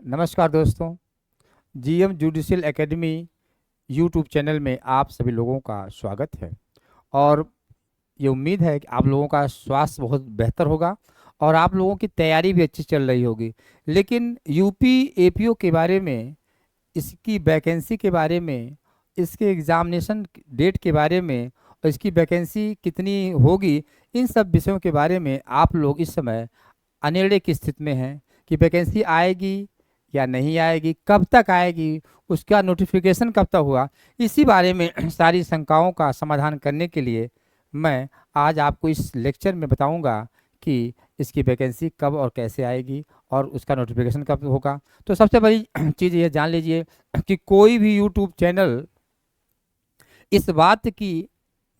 नमस्कार दोस्तों। GM judicial academy YouTube channel में आप सभी लोगों का स्वागत है। और ये उम्मीद है कि आप लोगों का स्वास्थ्य बहुत बेहतर होगा और आप लोगों की तैयारी भी अच्छी चल रही होगी। लेकिन यूपी एपीओ के बारे में, इसकी वैकेंसी के बारे में, इसके एग्जामिनेशन डेट के बारे में और इसकी वैकेंसी कितनी होगी, इन सब विषयों के बारे में आप लोग इस समय अनिर्णय की स्थिति में हैं कि वैकेंसी आएगी या नहीं आएगी, कब तक आएगी, उसका नोटिफिकेशन कब तक हुआ। इसी बारे में सारी शंकाओं का समाधान करने के लिए मैं आज आपको इस लेक्चर में बताऊंगा कि इसकी वैकेंसी कब और कैसे आएगी और उसका नोटिफिकेशन कब होगा। तो सबसे बड़ी चीज़ ये जान लीजिए कि कोई भी यूट्यूब चैनल इस बात की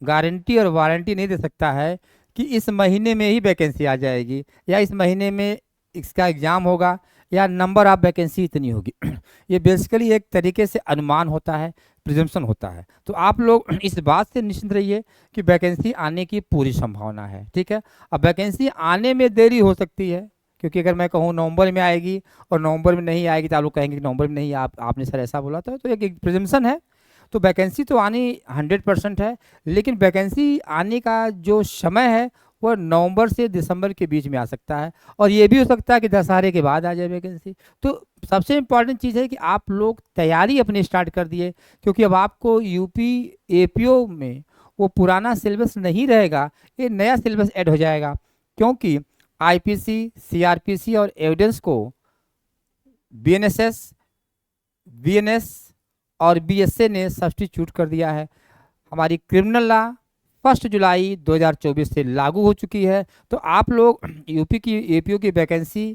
गारंटी और वारंटी नहीं दे सकता है कि इस महीने में ही वैकेंसी आ जाएगी या इस महीने में इसका एग्ज़ाम होगा या नंबर ऑफ वैकेंसी इतनी होगी। ये बेसिकली एक तरीके से अनुमान होता है, प्रिजम्पशन होता है। तो आप लोग इस बात से निश्चिंत रहिए कि वैकेंसी आने की पूरी संभावना है। ठीक है। अब वैकेंसी आने में देरी हो सकती है, क्योंकि अगर मैं कहूँ नवंबर में आएगी और नवंबर में नहीं आएगी तो आप लोग कहेंगे कि नवंबर में नहीं, आपने सर ऐसा बोला था। तो एक प्रिजम्पशन है। तो वैकेंसी तो आनी 100% है, लेकिन वैकेंसी आने का जो समय है वह नवंबर से दिसंबर के बीच में आ सकता है और ये भी हो सकता है कि दशहरे के बाद आ जाए वैकेंसी। तो सबसे इम्पॉर्टेंट चीज़ है कि आप लोग तैयारी अपनी स्टार्ट कर दिए, क्योंकि अब आपको यूपी एपीओ में वो पुराना सिलेबस नहीं रहेगा, ये नया सिलेबस ऐड हो जाएगा। क्योंकि आईपीसी, सीआरपीसी और एविडेंस को बीएनएसएस, बीएनएस और बीएसए ने सब्स्टिट्यूट कर दिया है। हमारी क्रिमिनल लॉ 1 जुलाई 2024 से लागू हो चुकी है। तो आप लोग यूपी की एपीओ की वैकेंसी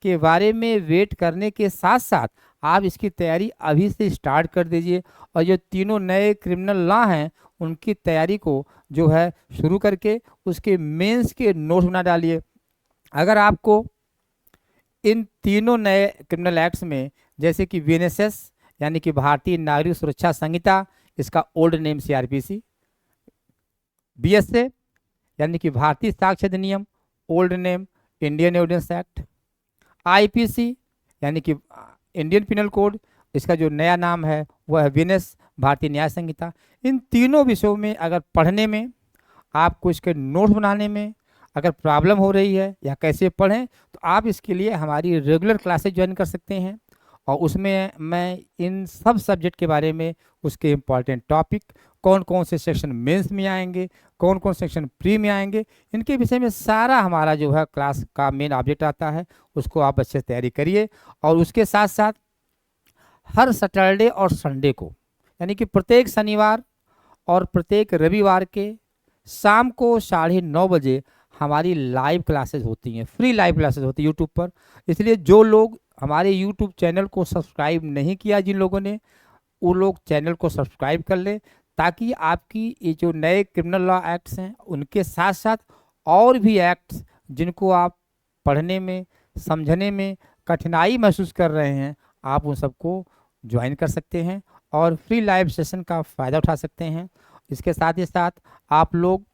के बारे में वेट करने के साथ साथ आप इसकी तैयारी अभी से स्टार्ट कर दीजिए और जो तीनों नए क्रिमिनल लॉ हैं उनकी तैयारी को जो है शुरू करके उसके मेंस के नोट्स बना डालिए। अगर आपको इन तीनों नए क्रिमिनल एक्ट्स में, जैसे कि बीएनएसएस यानी कि भारतीय नागरिक सुरक्षा संहिता, इसका ओल्ड नेम सीआरपीसी, बीएसए यानी कि भारतीय साक्ष्य अधिनियम, old name Indian evidence act, IPC यानी कि इंडियन पिनल कोड, इसका जो नया नाम है वह है बीएनएस, भारतीय न्याय संहिता। इन तीनों विषयों में अगर पढ़ने में, आपको इसके नोट्स बनाने में अगर प्रॉब्लम हो रही है या कैसे पढ़ें, तो आप इसके लिए हमारी रेगुलर क्लासेज ज्वाइन कर सकते हैं और उसमें मैं इन सब सब्जेक्ट के बारे में, उसके इम्पॉर्टेंट टॉपिक, कौन कौन से सेक्शन मेंस में आएंगे, कौन कौन सेक्शन प्री में आएंगे, इनके विषय में सारा हमारा जो है क्लास का मेन ऑब्जेक्ट आता है। उसको आप अच्छे से तैयारी करिए और उसके साथ साथ हर सैटरडे और संडे को, यानी कि प्रत्येक शनिवार और प्रत्येक रविवार के शाम को 9:30 बजे हमारी लाइव क्लासेस होती हैं, फ्री लाइव क्लासेस होती है यूट्यूब पर। इसलिए जो लोग हमारे यूट्यूब चैनल को सब्सक्राइब नहीं किया, जिन लोगों ने, वो लोग चैनल को सब्सक्राइब कर लें, ताकि आपकी ये जो नए क्रिमिनल लॉ एक्ट्स हैं उनके साथ साथ और भी एक्ट्स जिनको आप पढ़ने में, समझने में कठिनाई महसूस कर रहे हैं, आप उन सबको ज्वाइन कर सकते हैं और फ्री लाइव सेशन का फ़ायदा उठा सकते हैं। इसके साथ ही साथ आप लोग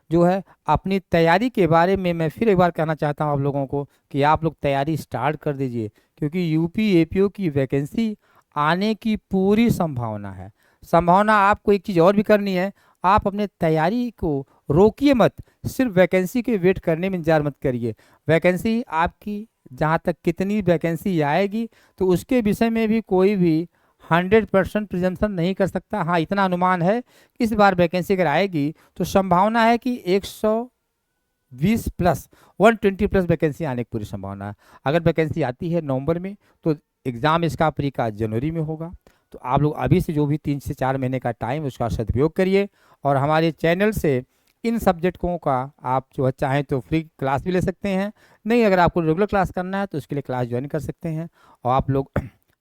जो है अपनी तैयारी के बारे में मैं फिर एक बार कहना चाहता हूँ आप लोगों को कि आप लोग तैयारी स्टार्ट कर दीजिए, क्योंकि यूपी एपीओ की वैकेंसी आने की पूरी संभावना है। संभावना आपको एक चीज़ और भी करनी है, आप अपने तैयारी को रोकिए मत, सिर्फ वैकेंसी के वेट करने में इंतजार मत करिए। वैकेंसी आपकी जहाँ तक कितनी वैकेंसी आएगी तो उसके विषय में भी कोई भी 100% प्रिजम्पशन नहीं कर सकता। हाँ, इतना अनुमान है कि इस बार वैकेंसी अगर आएगी तो संभावना है कि 120 प्लस 120 प्लस वैकेंसी आने की पूरी संभावना है। अगर वैकेंसी आती है नवंबर में तो एग्ज़ाम इसका प्री का जनवरी में होगा। तो आप लोग अभी से जो भी 3 से 4 महीने का टाइम, उसका सदुपयोग करिए और हमारे चैनल से इन सब्जेक्टों का आप जो है चाहें तो फ्री क्लास भी ले सकते हैं। नहीं, अगर आपको रेगुलर क्लास करना है तो उसके लिए क्लास ज्वाइन कर सकते हैं। और आप लोग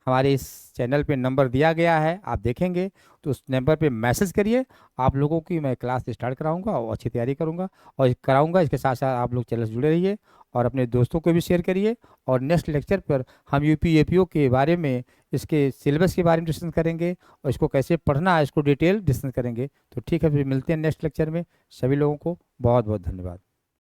हमारे इस चैनल पे नंबर दिया गया है, आप देखेंगे तो उस नंबर पे मैसेज करिए। आप लोगों की मैं क्लास स्टार्ट कराऊंगा और अच्छी तैयारी करूंगा और कराऊंगा। इसके साथ साथ आप लोग चैनल से जुड़े रहिए और अपने दोस्तों को भी शेयर करिए। और नेक्स्ट लेक्चर पर हम यूपी एपीओ के बारे में, इसके सिलेबस के बारे में डिस्कशन करेंगे और इसको कैसे पढ़ना है इसको डिटेल डिस्कशन करेंगे। तो ठीक है, फिर मिलते हैं नेक्स्ट लेक्चर में। सभी लोगों को बहुत बहुत धन्यवाद।